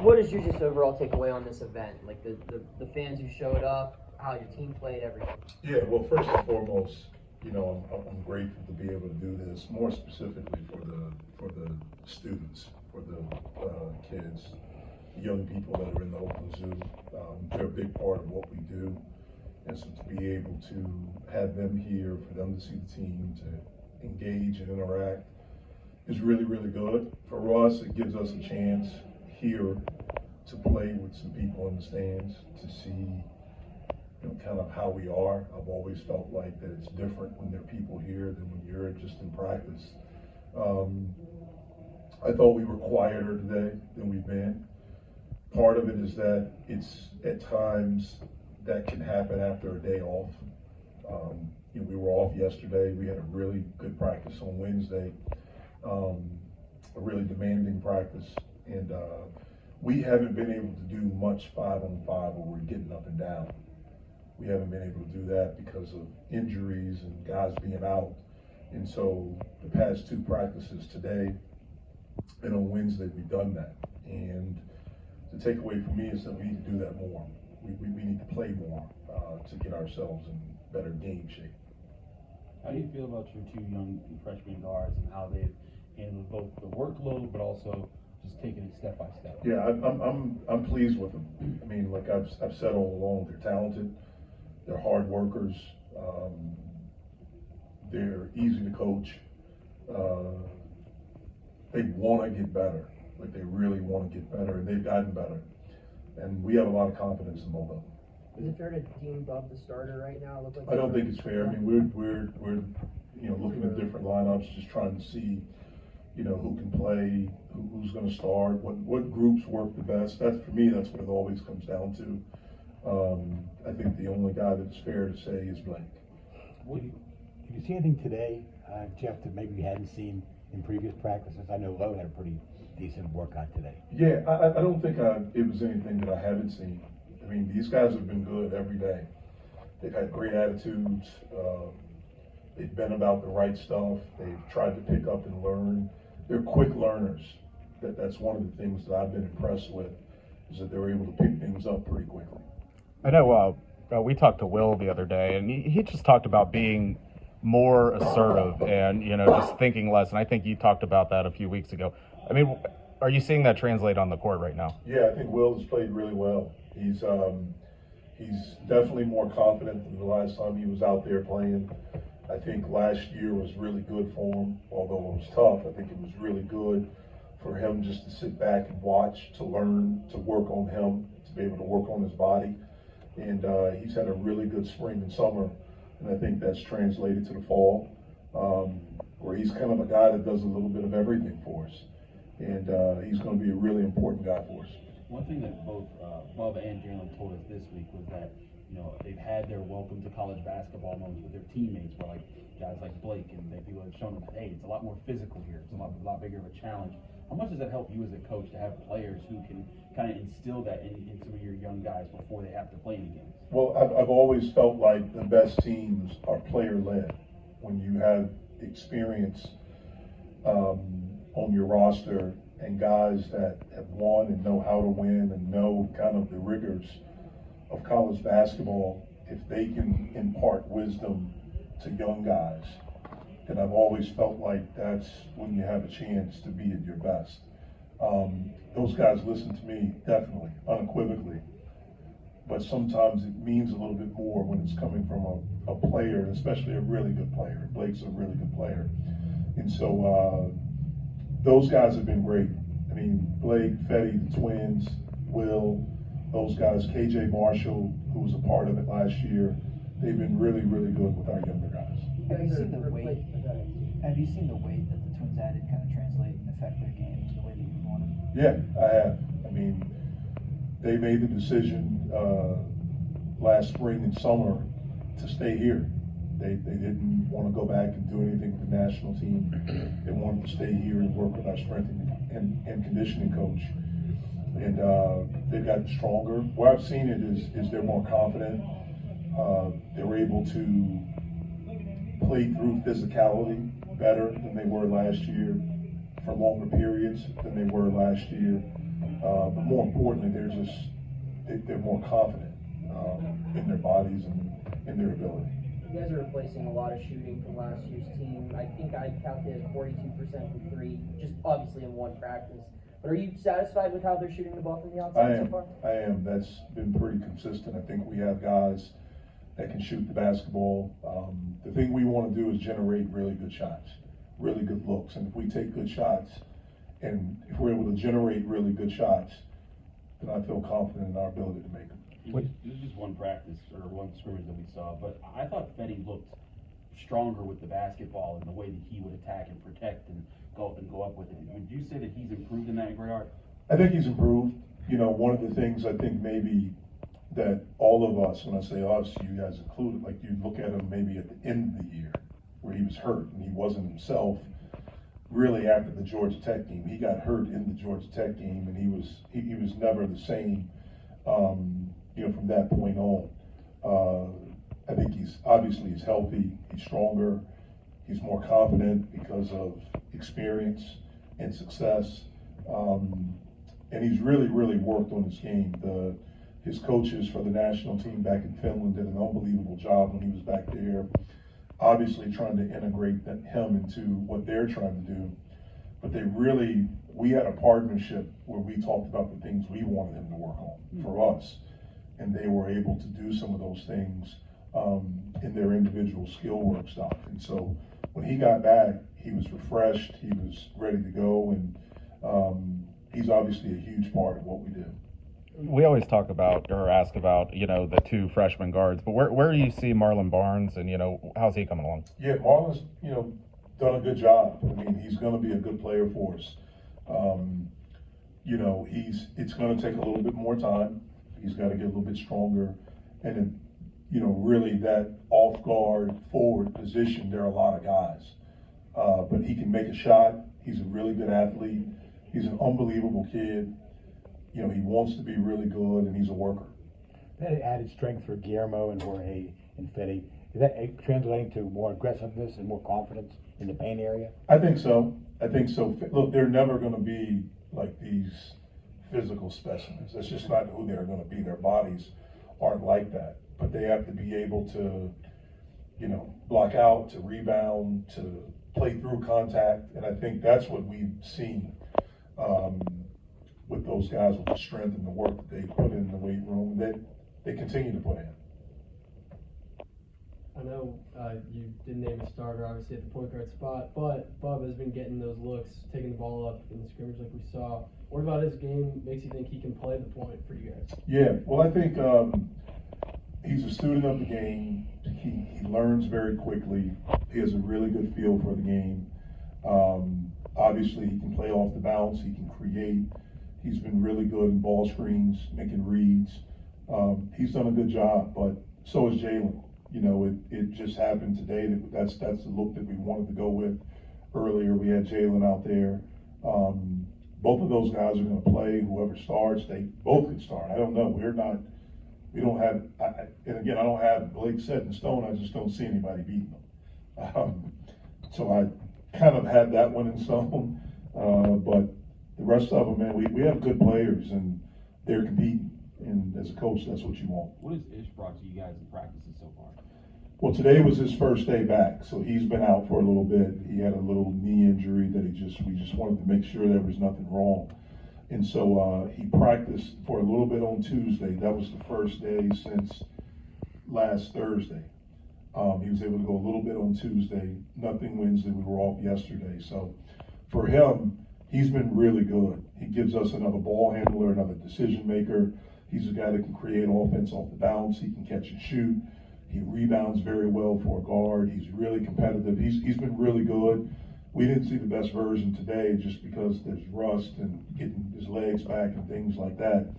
What is your just overall takeaway on this event? Like the fans who showed up, how your team played, everything. Yeah, well, first and foremost, I'm grateful to be able to do this. More specifically for the students, for the kids, young people that are in the Oakland Zoo. They're a big part of what we do, and so to be able to have them here, for them to see the team, to engage and interact, is really, really good. For us, it gives us a chance here to play with some people in the stands, to see kind of how we are. I've always felt like that it's different when there are people here than when you're just in practice. I thought we were quieter today than we've been. Part of it is that it's at times that can happen after a day off. We were off yesterday. We had a really good practice on Wednesday, a really demanding practice, and we haven't been able to do much 5-on-5 where we're getting up and down. We haven't been able to do that because of injuries and guys being out. And so the past 2 practices today and on Wednesday, we've done that. And the takeaway for me is that we need to do that more. We need to play more to get ourselves in better game shape. How do you feel about your 2 young freshman guards and how they've handled both the workload but also just taking it step by step? Yeah, I'm pleased with them. I mean, like I've said all along, they're talented, they're hard workers, they're easy to coach. They want to get better, like they really want to get better, and they've gotten better. And we have a lot of confidence in both of them. Is it fair to deem Bub the starter right now? I don't think it's fair. I mean, we're looking at different lineups, just trying to see, who can play, who's going to start, what groups work the best. That's, for me, that's what it always comes down to. I think the only guy that's fair to say is Blake. Did you see anything today, Jeff, that maybe you hadn't seen in previous practices? I know Lowe had a pretty decent workout today. Yeah, I don't think it was anything that I haven't seen. I mean, these guys have been good every day. They've had great attitudes. They've been about the right stuff. They've tried to pick up and learn. They're quick learners. That's one of the things that I've been impressed with, is that they're able to pick things up pretty quickly. I know we talked to Will the other day, and he just talked about being more assertive and, just thinking less. And I think you talked about that a few weeks ago. I mean, are you seeing that translate on the court right now? Yeah, I think Will has played really well. He's definitely more confident than the last time he was out there playing. I think last year was really good for him, although it was tough. I think it was really good for him just to sit back and watch, to learn, to work on him, to be able to work on his body. And he's had a really good spring and summer, and I think that's translated to the fall, where he's kind of a guy that does a little bit of everything for us. And he's going to be a really important guy for us. One thing that both Bub and Jalen told us this week was that, they've had their welcome to college basketball moments with their teammates, where guys like Blake and people have shown them that, hey, it's a lot more physical here. It's a lot bigger of a challenge. How much does that help you as a coach to have players who can kind of instill that in some of your young guys before they have to play any games? Well, I've always felt like the best teams are player-led. When you have experience on your roster and guys that have won and know how to win and know kind of the rigors of college basketball, if they can impart wisdom to young guys, then I've always felt like that's when you have a chance to be at your best. Those guys listen to me, definitely, unequivocally, but sometimes it means a little bit more when it's coming from a player, especially a really good player. Blake's a really good player. And so those guys have been great. I mean, Blake, Fetty, the twins, Will, those guys, KJ Marshall, who was a part of it last year, they've been really, really good with our younger guys. Have you seen the weight? Have you seen the weight that the Twins added kind of translate and affect their game the way that you wanted? Yeah, I have. I mean, they made the decision last spring and summer to stay here. They didn't want to go back and do anything with the national team. They wanted to stay here and work with our strength and conditioning coach. And they've gotten stronger. Where I've seen it is they're more confident. They're able to play through physicality better than they were last year, for longer periods than they were last year. But more importantly, they're more confident in their bodies and in their ability. You guys are replacing a lot of shooting from last year's team. I think I calculated 42% from three, just obviously in one practice. But are you satisfied with how they're shooting the ball from the outside so far? I am. That's been pretty consistent. I think we have guys that can shoot the basketball. The thing we want to do is generate really good shots, really good looks. And if we take good shots, and if we're able to generate really good shots, then I feel confident in our ability to make them. It was just one practice or one scrimmage that we saw, but I thought Fetty looked stronger with the basketball and the way that he would attack and protect and go up with it. Would you say that he's improved in that regard? I think he's improved. You know, one of the things I think maybe that all of us, when I say us, you guys included, like you look at him maybe at the end of the year where he was hurt and he wasn't himself. Really, after the Georgia Tech game, he got hurt in the Georgia Tech game, and he was never the same. You know, from that point on, I think he's healthy. He's stronger. He's more confident because of experience and success, and he's really worked on his game. His coaches for the national team back in Finland did an unbelievable job when he was back there. Obviously trying to integrate him into what they're trying to do, but we had a partnership where we talked about the things we wanted him to work on for us, and they were able to do some of those things in their individual skill work stuff. And so when he got back, he was refreshed, he was ready to go, and he's obviously a huge part of what we do. We always talk about or ask about, you know, the two freshman guards, but where do you see Marlon Barnes and, you know, how's he coming along? Yeah, Marlon's, you know, done a good job. I mean, he's going to be a good player for us. You know, it's going to take a little bit more time. He's got to get a little bit stronger. And, you know, really that off guard forward position, there are a lot of guys. But he can make a shot. He's a really good athlete. He's an unbelievable kid. You know, he wants to be really good, and he's a worker. That added strength for Guillermo and Jorge and Fetty, is that translating to more aggressiveness and more confidence in the paint area? I think so. Look, they're never going to be like these physical specimens. That's just not who they're going to be. Their bodies aren't like that. But they have to be able to, you know, block out, to rebound, to play through contact. And I think that's what we've seen with those guys, with the strength and the work that they put in the weight room, that they continue to put in. I know you didn't name a starter, obviously, at the point guard spot, but Bub has been getting those looks, taking the ball up in the scrimmage like we saw. What about his game makes you think he can play the point for you guys? Yeah, well, I think he's a student of the game. He learns very quickly. He has a really good feel for the game. Obviously, he can play off the bounce. He can create. He's been really good in ball screens, making reads. He's done a good job, but so is Jalen. You know, it just happened today that's the look that we wanted to go with. Earlier, we had Jalen out there. Both of those guys are going to play. Whoever starts, they both can start. I don't know. We don't have, and again, I don't have Blake set in stone. I just don't see anybody beating them. So I kind of had that one in stone. But the rest of them, man, we have good players and they're competing. And as a coach, that's what you want. What has Ish brought to you guys in practices so far? Well, today was his first day back, so he's been out for a little bit. He had a little knee injury that we just wanted to make sure there was nothing wrong. And so he practiced for a little bit on Tuesday. That was the first day since last Thursday. He was able to go a little bit on Tuesday, nothing Wednesday. We were off yesterday. So for him, he's been really good. He gives us another ball handler, another decision maker. He's a guy that can create offense off the bounce. He can catch and shoot. He rebounds very well for a guard. He's really competitive. He's been really good. We didn't see the best version today just because there's rust and getting his legs back and things like that.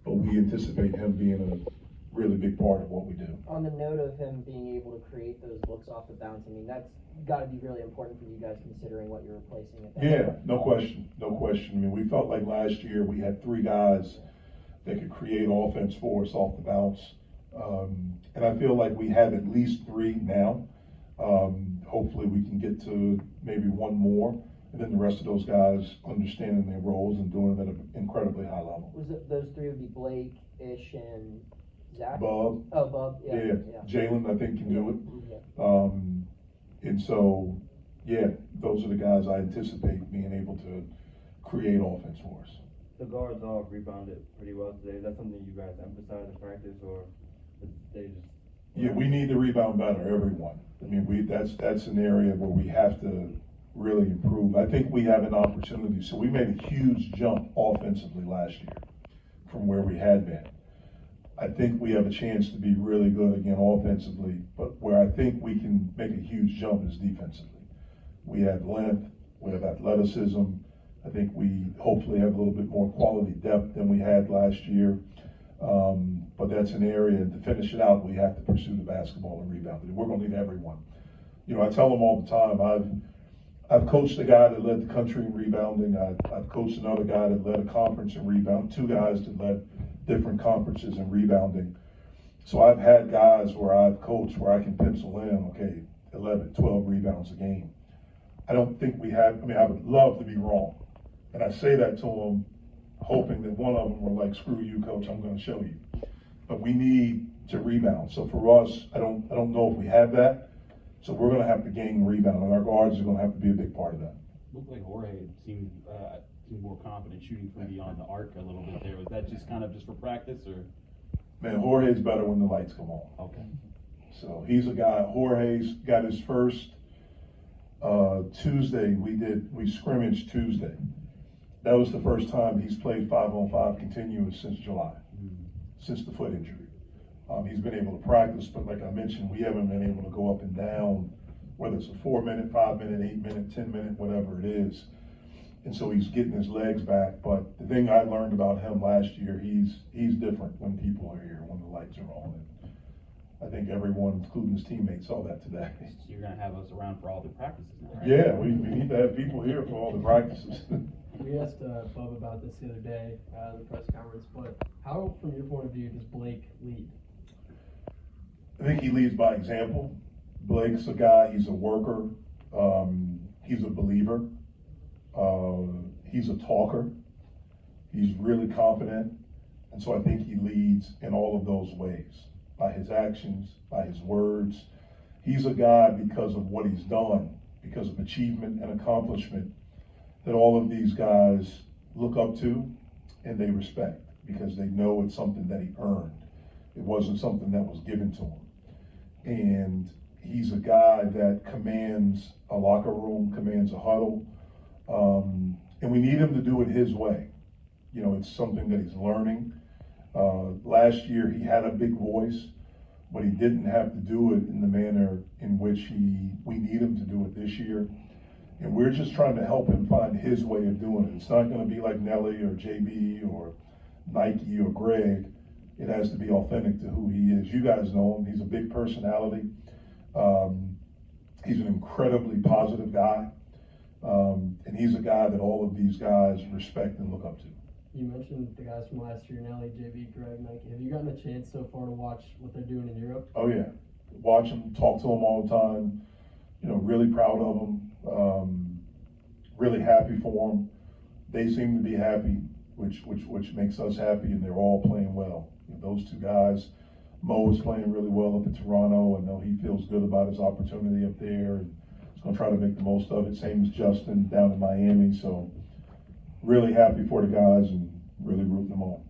But we anticipate him being a really big part of what we do. On the note of him being able to create those looks off the bounce, I mean, that's got to be really important for you guys considering what you're replacing at that Yeah, point. no question. I mean, we felt like last year we had three guys that could create offense for us off the bounce. And I feel like we have at least three now. Hopefully we can get to maybe one more. And then the rest of those guys understanding their roles and doing it at an incredibly high level. Was it those three would be Blake, Ish, and Zach? Bub. Oh, Bub. Yeah. Jalen, I think, can do it. Yeah. And so, yeah, those are the guys I anticipate being able to create offense for us. The guards all rebounded pretty well today. Is that something you guys emphasize in practice, or they just? Yeah, we need to rebound better, everyone. I mean, that's an area where we have to really improve. I think we have an opportunity. So we made a huge jump offensively last year from where we had been. I think we have a chance to be really good again offensively, but where I think we can make a huge jump is defensively. We have length, we have athleticism. I think we hopefully have a little bit more quality depth than we had last year. But that's an area, and to finish it out, we have to pursue the basketball and rebounding. We're going to need everyone. You know, I tell them all the time, I've coached a guy that led the country in rebounding. I've coached another guy that led a conference in rebound, two guys that led different conferences in rebounding. So I've had guys where I've coached where I can pencil in, okay, 11, 12 rebounds a game. I don't think we have, I mean, I would love to be wrong. And I say that to them, hoping that one of them were like, screw you, coach, I'm going to show you. But we need to rebound. So for us, I don't know if we have that. So we're going to have to gain rebound, and our guards are going to have to be a big part of that. Looked like Jorge seemed more confident shooting from beyond the arc a little bit there. Was that just kind of just for practice, or? Man, Jorge's better when the lights come on. Okay. So he's a guy. Jorge's got his first Tuesday. We scrimmaged Tuesday. That was the first time he's played 5-on-5 continuous since July, since the foot injury. He's been able to practice, but like I mentioned, we haven't been able to go up and down, whether it's a 4-minute, 5-minute, 8-minute, 10-minute, whatever it is. And so he's getting his legs back. But the thing I learned about him last year, he's different when people are here, when the lights are on. And I think everyone, including his teammates, saw that today. You're going to have us around for all the practices now, right? Yeah, we need to have people here for all the practices. We asked Bub about this the other day in the press conference, but how, from your point of view, does Blake lead? I think he leads by example. Blake's a guy, he's a worker, he's a believer, he's a talker, he's really confident, and so I think he leads in all of those ways, by his actions, by his words. He's a guy, because of what he's done, because of achievement and accomplishment, that all of these guys look up to and they respect, because they know it's something that he earned. It wasn't something that was given to him. And he's a guy that commands a locker room, commands a huddle, and we need him to do it his way. You know, it's something that he's learning. Last year he had a big voice, but he didn't have to do it in the manner in which we need him to do it this year. And we're just trying to help him find his way of doing it. It's not going to be like Nelly or JB or Nike or Greg. It has to be authentic to who he is. You guys know him. He's a big personality. He's an incredibly positive guy. And he's a guy that all of these guys respect and look up to. You mentioned the guys from last year, Nelly, JB, Greg, Nike. Have you gotten a chance so far to watch what they're doing in Europe? Oh, yeah. Watch them, talk to them all the time. You know, really proud of them. Really happy for them. They seem to be happy, which makes us happy, and they're all playing well. You know, those two guys, Mo is playing really well up in Toronto. I know he feels good about his opportunity up there, and he's going to try to make the most of it. Same as Justin down in Miami. So really happy for the guys and really rooting them on.